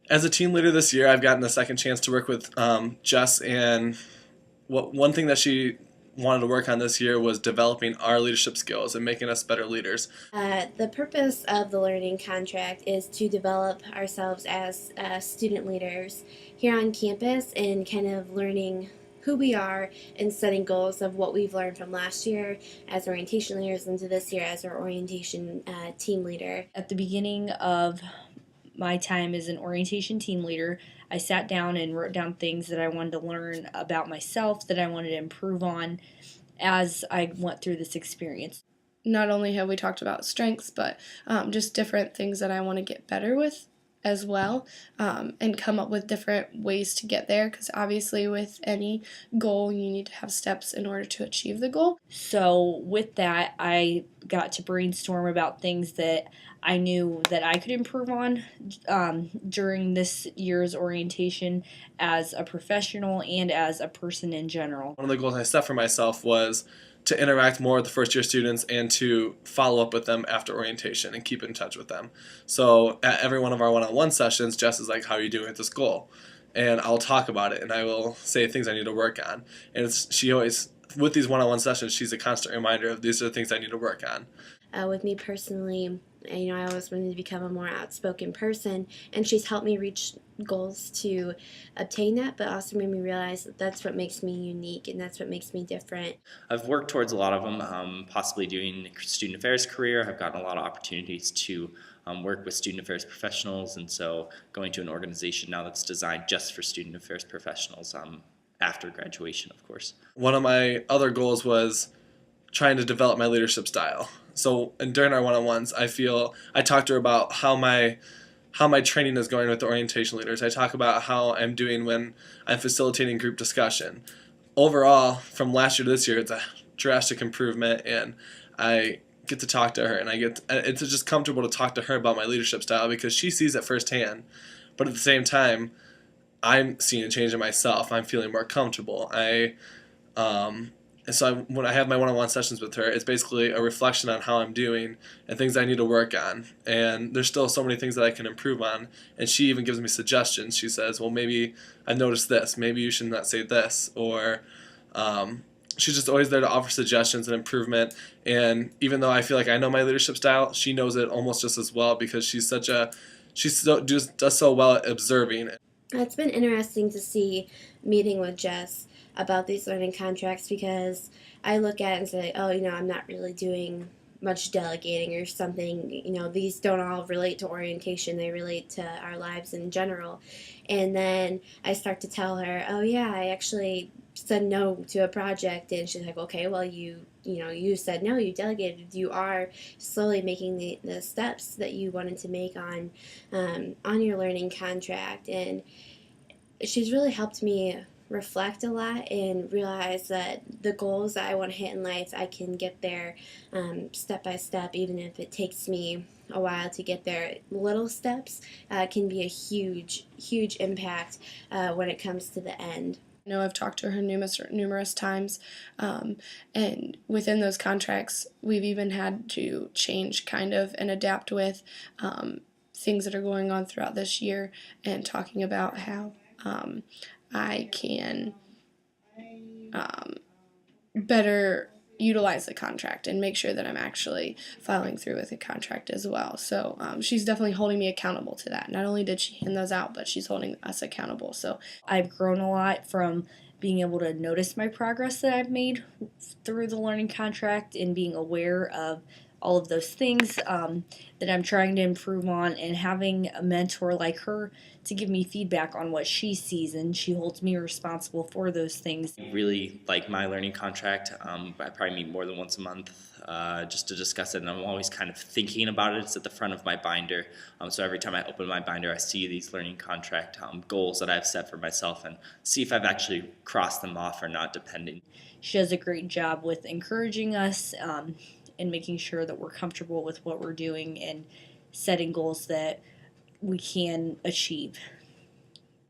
As a team leader this year, I've gotten a second chance to work with Jess, and one thing that she wanted to work on this year was developing our leadership skills and making us better leaders. The purpose of the learning contract is to develop ourselves as student leaders here on campus and kind of learning who we are and setting goals of what we've learned from last year as orientation leaders into this year as our orientation team leader. At the beginning of my time as an orientation team leader, I sat down and wrote down things that I wanted to learn about myself, that I wanted to improve on as I went through this experience. Not only have we talked about strengths, but just different things that I want to get better with as well, and come up with different ways to get there, because obviously with any goal you need to have steps in order to achieve the goal. So with that, I got to brainstorm about things that I knew that I could improve on during this year's orientation as a professional and as a person in general. One of the goals I set for myself was to interact more with the first year students and to follow up with them after orientation and keep in touch with them. So at every one of our one-on-one sessions, Jess is like, how are you doing with this goal? And I'll talk about it and I will say things I need to work on. And she always, with these one-on-one sessions, she's a constant reminder of these are the things I need to work on. With me personally, I always wanted to become a more outspoken person, and she's helped me reach goals to obtain that, but also made me realize that that's what makes me unique and that's what makes me different. I've worked towards a lot of them, possibly doing a student affairs career. I've gotten a lot of opportunities to work with student affairs professionals, and so going to an organization now that's designed just for student affairs professionals after graduation, of course. One of my other goals was trying to develop my leadership style. So, and during our one-on-ones, I talk to her about how my training is going with the orientation leaders. I talk about how I'm doing when I'm facilitating group discussion. Overall, from last year to this year, it's a drastic improvement, and I get to talk to her, and it's just comfortable to talk to her about my leadership style because she sees it firsthand. But at the same time, I'm seeing a change in myself. I'm feeling more comfortable. And so when I have my one-on-one sessions with her, it's basically a reflection on how I'm doing and things I need to work on. And there's still so many things that I can improve on. And she even gives me suggestions. She says, well, maybe I've noticed this. Maybe you should not say this. Or she's just always there to offer suggestions and improvement. And even though I feel like I know my leadership style, she knows it almost just as well because she does so well at observing. It's been interesting to see meeting with Jess about these learning contracts because I look at it and say, oh, I'm not really doing much delegating or something. These don't all relate to orientation. They relate to our lives in general. And then I start to tell her, oh, yeah, I actually said no to a project. And she's like, okay, well, you said no, you delegated. You are slowly making the steps that you wanted to make on your learning contract. And she's really helped me reflect a lot and realize that the goals that I want to hit in life, I can get there step by step, even if it takes me a while to get there. Little steps can be a huge impact when it comes to the end. I know I've talked to her numerous times, and within those contracts, we've even had to change kind of and adapt with things that are going on throughout this year and talking about how I can better utilize the contract and make sure that I'm actually following through with the contract as well. So she's definitely holding me accountable to that. Not only did she hand those out, but she's holding us accountable. So I've grown a lot from being able to notice my progress that I've made through the learning contract and being aware of all of those things that I'm trying to improve on, and having a mentor like her to give me feedback on what she sees, and she holds me responsible for those things. I really like my learning contract. I probably meet more than once a month just to discuss it, and I'm always kind of thinking about it. It's at the front of my binder, so every time I open my binder, I see these learning contract goals that I've set for myself and see if I've actually crossed them off or not, depending. She does a great job with encouraging us and making sure that we're comfortable with what we're doing and setting goals that we can achieve.